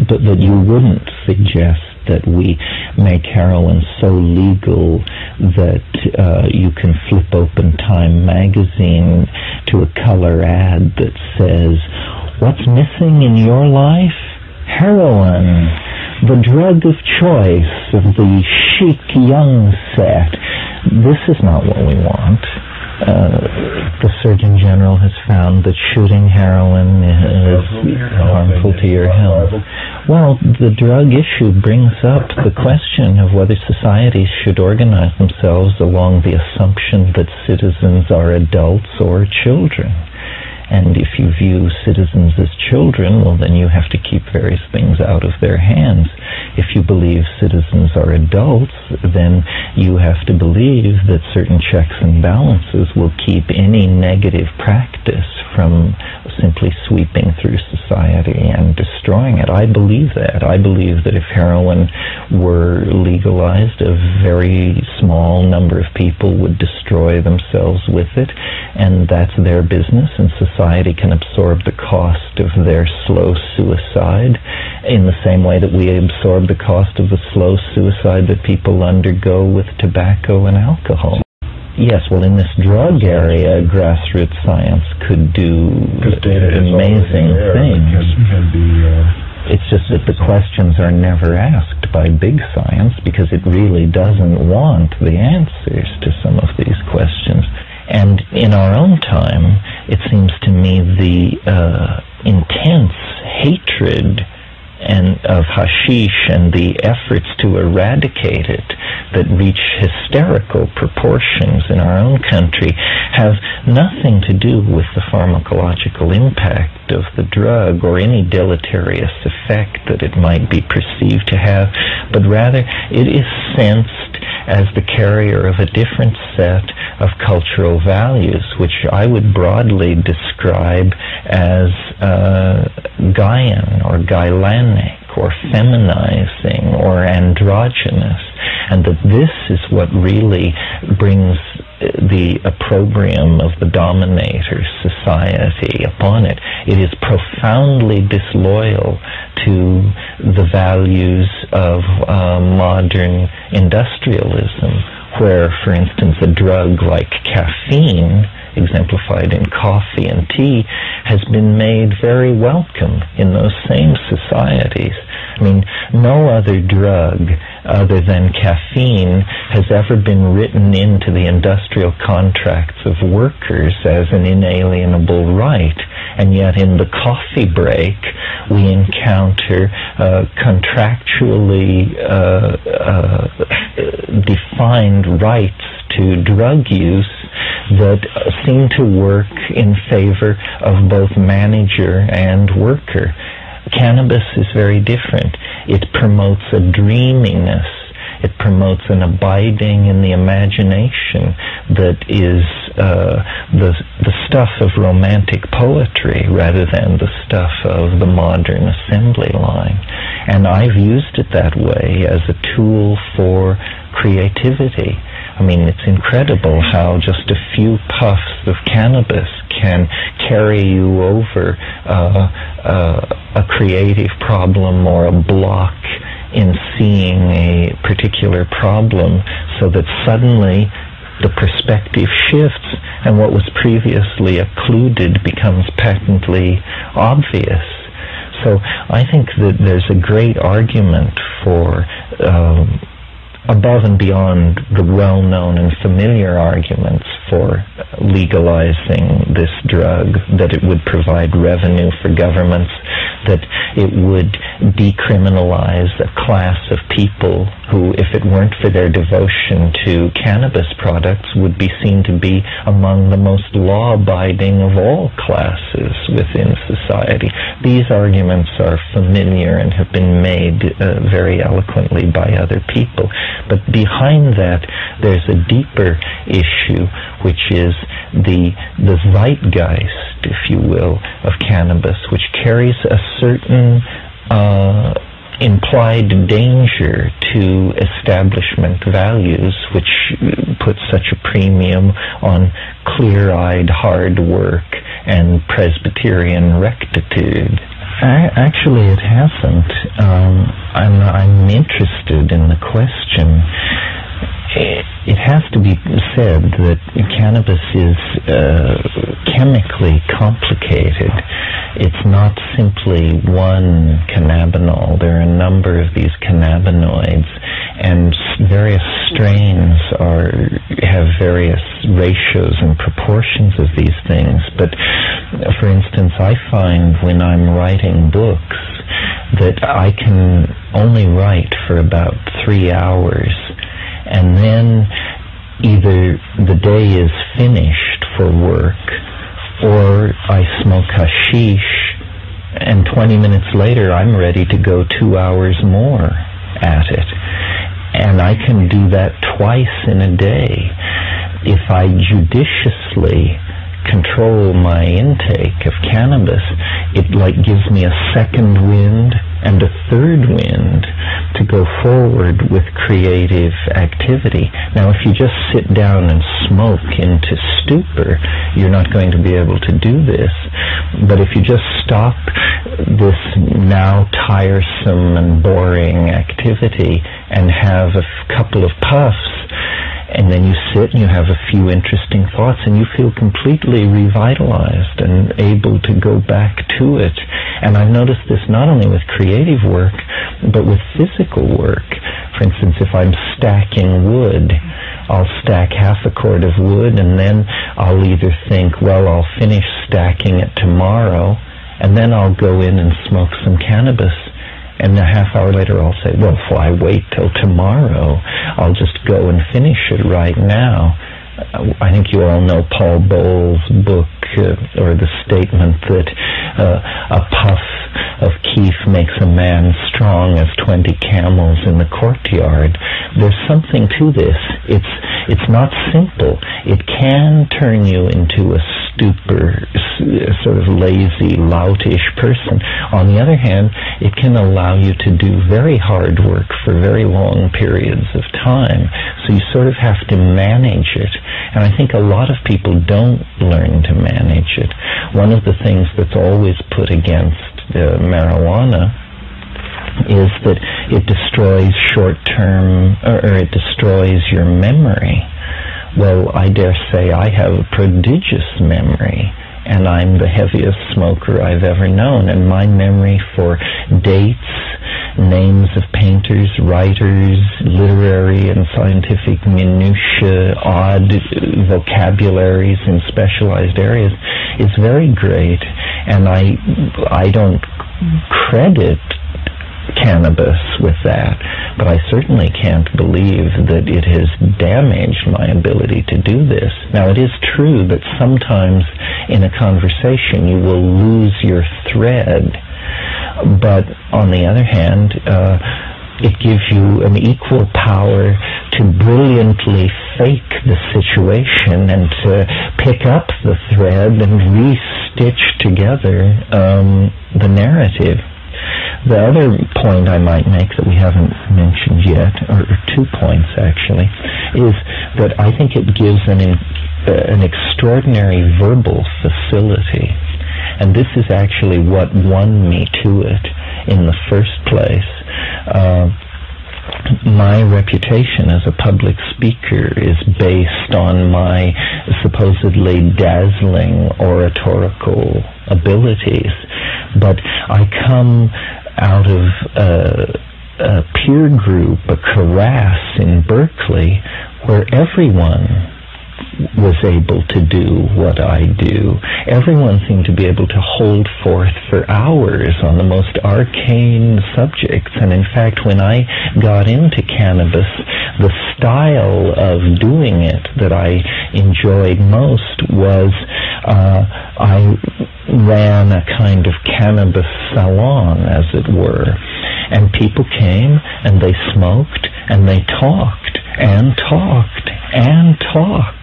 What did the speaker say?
but that you wouldn't suggest that we make heroin so legal that you can flip open Time magazine to a color ad that says, "What's missing in your life? Heroin, the drug of choice of the chic young set." This is not what we want. The Surgeon General has found that shooting heroin is harmful to your health. Well, the drug issue brings up the question of whether societies should organize themselves along the assumption that citizens are adults or children. And if you view citizens as children, well, then you have to keep various things out of their hands. If you believe citizens are adults, then you have to believe that certain checks and balances will keep any negative practice from simply sweeping through society and destroying it. I believe that. I believe that if heroin were legalized, a very small number of people would destroy themselves with it, and that's their business, and society can absorb the cost of their slow suicide in the same way that we absorb the cost of the slow suicide that people undergo with tobacco and alcohol. Yes, well, in this drug area, grassroots science could do amazing things. It's just that the questions are never asked by big science because it really doesn't want the answers to some of these questions. And in our own time, it seems to me the intense hatred of hashish and the efforts to eradicate it that reach hysterical proportions in our own country have nothing to do with the pharmacological impact of the drug or any deleterious effect that it might be perceived to have, but rather it is sensed as the carrier of a different set of cultural values, which I would broadly describe as Gaian or Gailanic or feminizing or androgynous, and that this is what really brings the opprobrium of the dominator society upon it. It is profoundly disloyal to the values of modern industrialism, where, for instance, a drug like caffeine, exemplified in coffee and tea, has been made very welcome in those same societies. I mean, no other drug other than caffeine has ever been written into the industrial contracts of workers as an inalienable right, and yet in the coffee break we encounter contractually defined rights to drug use that seem to work in favor of both manager and worker. Cannabis is very different. It promotes a dreaminess. It promotes an abiding in the imagination that is the stuff of romantic poetry rather than the stuff of the modern assembly line. And I've used it that way as a tool for creativity. I mean, it's incredible how just a few puffs of cannabis can carry you over a creative problem or a block in seeing a particular problem, so that suddenly the perspective shifts and what was previously occluded becomes patently obvious. So I think that there's a great argument for above and beyond the well-known and familiar arguments for legalizing this drug, that it would provide revenue for governments, that it would decriminalize a class of people who, if it weren't for their devotion to cannabis products, would be seen to be among the most law-abiding of all classes within society. These arguments are familiar and have been made very eloquently by other people. But behind that, there's a deeper issue, which is the zeitgeist, if you will, of cannabis, which carries a certain implied danger to establishment values, which put such a premium on clear-eyed hard work and Presbyterian rectitude. Actually, it hasn't. I'm interested in the question. It has to be said that cannabis is chemically complicated. It's not simply one cannabinol. There are a number of these cannabinoids, and various strains have various ratios and proportions of these things. But, for instance, I find when I'm writing books that I can only write for about 3 hours, and then either the day is finished for work, or I smoke hashish, and 20 minutes later I'm ready to go 2 hours more at it. And I can do that twice in a day. If I judiciously control my intake of cannabis, it gives me a second wind and a third wind to go forward with creative activity. Now, if you just sit down and smoke into stupor, you're not going to be able to do this. But if you just stop this now tiresome and boring activity and have a couple of puffs, and then you sit and you have a few interesting thoughts, and you feel completely revitalized and able to go back to it. And I've noticed this not only with creative work, but with physical work. For instance, if I'm stacking wood, I'll stack half a cord of wood, and then I'll either think, well, I'll finish stacking it tomorrow, and then I'll go in and smoke some cannabis. And a half hour later I'll say, well, why wait till tomorrow? I'll just go and finish it right now. I think you all know Paul Bowles' book, or the statement that a puff of keef makes a man strong as 20 camels in the courtyard. There's something to this. It's not simple. It can turn you into a stupor, sort of lazy, loutish person. On the other hand, it can allow you to do very hard work for very long periods of time. So you sort of have to manage it. And I think a lot of people don't learn to manage it. One of the things that's always put against marijuana is that it destroys short-term, or it destroys your memory. Well, I dare say I have a prodigious memory, and I'm the heaviest smoker I've ever known, and my memory for dates, names of painters, writers, literary and scientific minutiae, odd vocabularies in specialized areas is very great, and I don't credit cannabis with that, but I certainly can't believe that it has damaged my ability to do this. Now, it is true that sometimes in a conversation you will lose your thread, but on the other hand, it gives you an equal power to brilliantly fake the situation and to pick up the thread and re-stitch together the narrative. The other point I might make that we haven't mentioned yet, or 2 points actually, is that I think it gives an extraordinary verbal facility. And this is actually what won me to it in the first place. My reputation as a public speaker is based on my supposedly dazzling oratorical abilities, but I come out of a peer group, a karass in Berkeley, where everyone was able to do what I do. Everyone seemed to be able to hold forth for hours on the most arcane subjects. And in fact, when I got into cannabis, the style of doing it that I enjoyed most was I ran a kind of cannabis salon, as it were. And people came and they smoked and they talked and talked and talked.